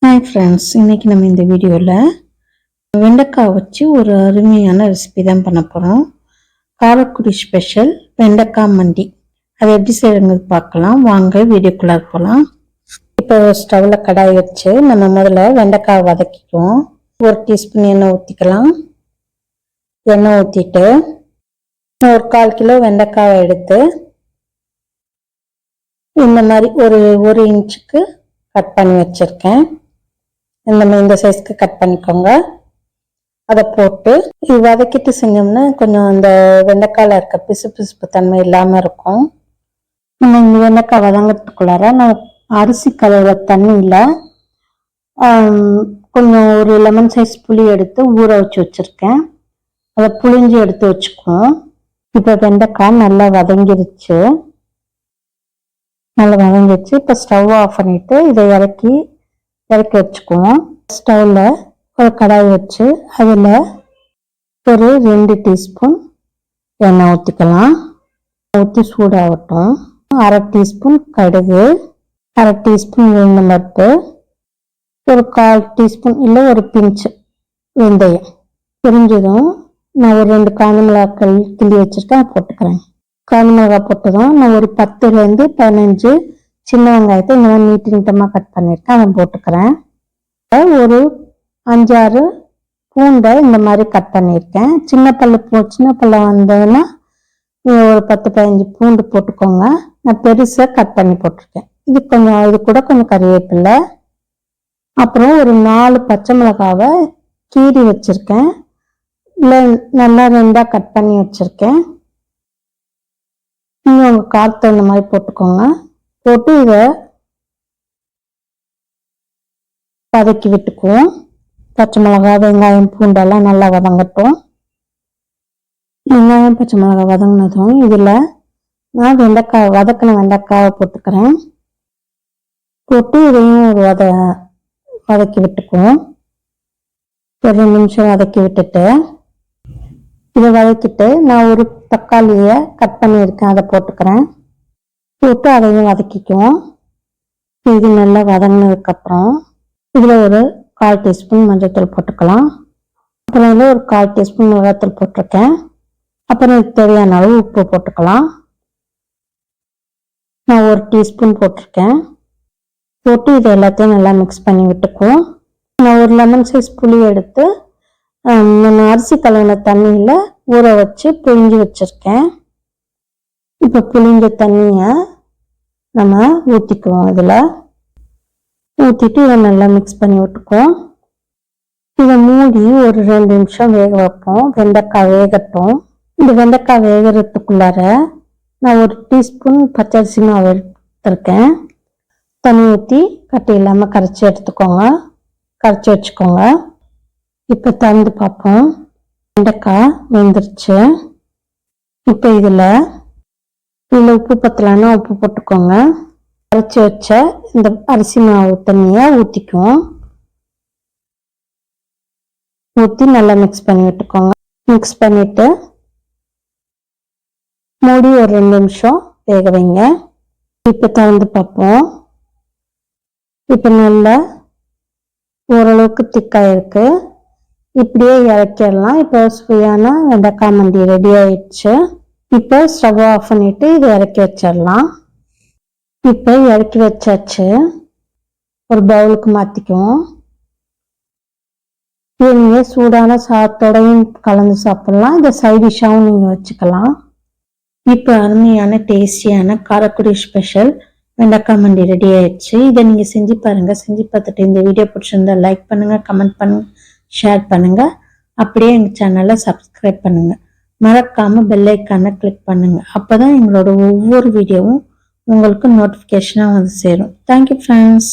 Hi friends, இன்னைக்கு நம்ம இந்த வீடியோவில் வெண்டைக்காய் வச்சு ஒரு அருமையான ரெசிபி தான் பண்ண போகிறோம். காரைக்குடி ஸ்பெஷல் வெண்டைக்காய் மண்டி. அதை எப்படி செய்யறது பார்க்கலாம். வாங்க வீடியோக்குள்ளே போகலாம். இப்போ ஸ்டவ்வில் கடாய் வச்சு நம்ம முதல்ல வெண்டைக்காய் வதக்கிக்குவோம். 1 டீஸ்பூன் எண்ணெய் ஊற்றிக்கலாம். எண்ணெய் ஊற்றிட்டு ஒரு 1/4 கிலோ வெண்டைக்காவை எடுத்து இந்த மாதிரி ஒரு இன்ச்சுக்கு கட் பண்ணி வச்சுருக்கேன். இந்த சைஸ்க்கு கட் பண்ணிக்கோங்க. அதை போட்டு இது வதக்கிட்டு செஞ்சோம்னா கொஞ்சம் அந்த வெண்டைக்காயில் இருக்க பிசுப்பு தன்மை இல்லாமல் இருக்கும். நம்ம இந்த வெண்டைக்காய் வதங்கிறதுக்குள்ளார நான் அரிசி கழுவுற தண்ணியில் கொஞ்சம் ஒரு லெமன் சைஸ் புளி எடுத்து ஊற வச்சுருக்கேன். அதை புளிஞ்சு எடுத்து வச்சுக்குவோம். இப்போ வெண்டைக்காய் நல்லா வதங்கிருச்சு. இப்போ ஸ்டவ் ஆஃப் பண்ணிட்டு இதை இறக்கி வச்சுக்குவோம். ஸ்டவ்ல ஒரு கடாய் வச்சு அதில் ஒரு 2 டீஸ்பூன் எண்ணெய் ஊற்றிக்கலாம். ஊற்றி சூடாகட்டும். 1/2 டீஸ்பூன் கடுகு, 1/2 டீஸ்பூன் உளுந்தம்பருப்பு, ஒரு 1/4 டீஸ்பூன் இல்லை ஒரு பிஞ்சு வெந்தயம். பிரிஞ்சதும் நான் ஒரு 2 காஞ்ச மிளகாய் கிள்ளி வச்சுருக்கேன், போட்டுக்கிறேன். காஞ்ச மிளகாய் போட்டதும் நான் ஒரு 10லேருந்து 15 சின்ன வெங்காயத்தை இந்த மாதிரி நீட்டமாக கட் பண்ணியிருக்கேன், அதை போட்டுக்கிறேன். ஒரு 5-6 பூண்டை இந்த மாதிரி கட் பண்ணியிருக்கேன். சின்ன பல்ல வந்ததுன்னா ஒரு 10-15 பூண்டு போட்டுக்கோங்க. நான் பெருசாக கட் பண்ணி போட்டிருக்கேன். இது கூட கொஞ்சம் கறிவேப்பிலை, அப்புறம் ஒரு 4 பச்சை மிளகாவை கீறி வச்சுருக்கேன். இல்லை நல்லா 2ஆக கட் பண்ணி வச்சுருக்கேன். நீங்கள் உங்கள் காரத்தை இந்த மாதிரி போட்டுக்கோங்க. போட்டு இதை வதக்கி விட்டுக்குவோம். பச்சை மிளகாய், வெங்காயம், பூண்டெல்லாம் நல்லா வதங்கட்டும். வெங்காயம் பச்சை மிளகாய் வதங்கினதும் இதில் நான் வதக்கின வெண்டைக்காயை போட்டுக்கிறேன். போட்டு இதையும் ஒரு வதக்கி விட்டுக்குவோம். ஒரு 2 நிமிஷம் வதக்கி விட்டுட்டு இதை வதக்கிட்டு நான் ஒரு தக்காளியை கட் பண்ணியிருக்கேன், அதை போட்டுக்கிறேன். போட்டு அதையும் வதக்கிக்குவோம். இது நல்லா வதங்கினதுக்கப்புறம் இதில் ஒரு 1/4 டீஸ்பூன் மஞ்சள்தூள் போட்டுக்கலாம். அப்புறம் இதில் ஒரு 1/4 டீஸ்பூன் மிளகாத்தூள் போட்டிருக்கேன். அப்புறம் தேவையான அளவு உப்பு போட்டுக்கலாம். நான் 1 டீஸ்பூன் போட்டிருக்கேன். போட்டு இதை எல்லாத்தையும் நல்லா மிக்ஸ் பண்ணி விட்டுக்குவோம். நான் ஒரு லெமன் சைஸ் புளி எடுத்து நம்ம அரிசி கழுவின தண்ணியில் ஊற வச்சு புழிஞ்சு வச்சுருக்கேன். இப்போ புளிஞ்ச தண்ணியை நம்ம ஊற்றிக்குவோம். இதில் ஊற்றிட்டு இதை நல்லா மிக்ஸ் பண்ணி விட்டுக்குவோம். இதை மூடி ஒரு 2 நிமிஷம் வேக வைப்போம். வெண்டைக்காய் வேகட்டும். இந்த வெண்டைக்காய் வேகிறதுக்குள்ளார நான் 1 டீஸ்பூன் பச்சரிசி மாவு எடுத்துருக்கேன். தண்ணி ஊற்றி கட்டி இல்லாமல் கரைச்சி வச்சுக்கோங்க. இப்போ திறந்து பார்ப்போம். வெண்டைக்காய் வெந்துருச்சு. இப்போ இதில் உப்பு பத்தலைன்னா உப்பு போட்டுக்கோங்க. கரைச்சி வச்ச இந்த அரிசி மாவு தண்ணியை ஊற்றிக்குவோம். ஊற்றி நல்லா மிக்ஸ் பண்ணி விட்டுக்கோங்க. மிக்ஸ் பண்ணிவிட்டு மூடி ஒரு 2 நிமிஷம் வேக வைங்க. இப்போ திறந்து பார்ப்போம். இப்போ நல்லா ஓரளவுக்கு திக்காக இருக்கு. இப்படியே இறக்கிடலாம். இப்போ சுவையான வெண்டைக்காய் மண்டி ரெடி ஆயிடுச்சு. இப்போ ஸ்டவ் ஆஃப் பண்ணிட்டு இதை இறக்கி வச்சிடலாம். இப்போ இறக்கி வச்சாச்சு. ஒரு பவுலுக்கு மாற்றிக்குவோம். இது நீங்கள் சூடான சாதத்தோடையும் கலந்து சாப்பிடலாம். இதை சைட் டிஷ்ஷாகவும் நீங்கள் வச்சுக்கலாம். இப்போ அருமையான டேஸ்டியான காரைக்குடி ஸ்பெஷல் வெண்டைக்காய் மண்டி ரெடி ஆயிடுச்சு. இதை நீங்கள் செஞ்சு பாருங்கள். செஞ்சு பார்த்துட்டு இந்த வீடியோ பிடிச்சிருந்தா லைக் பண்ணுங்கள், கமெண்ட் பண்ணுங்கள், ஷேர் பண்ணுங்கள். அப்படியே எங்கள் சேனலை சப்ஸ்கிரைப் பண்ணுங்கள். மறக்காமல் பெல் ஐக்கானை கிளிக் பண்ணுங்கள். அப்போ தான் எங்களோட ஒவ்வொரு வீடியோவும் உங்களுக்கு நோட்டிஃபிகேஷனாக வந்து சேரும். Thank you friends.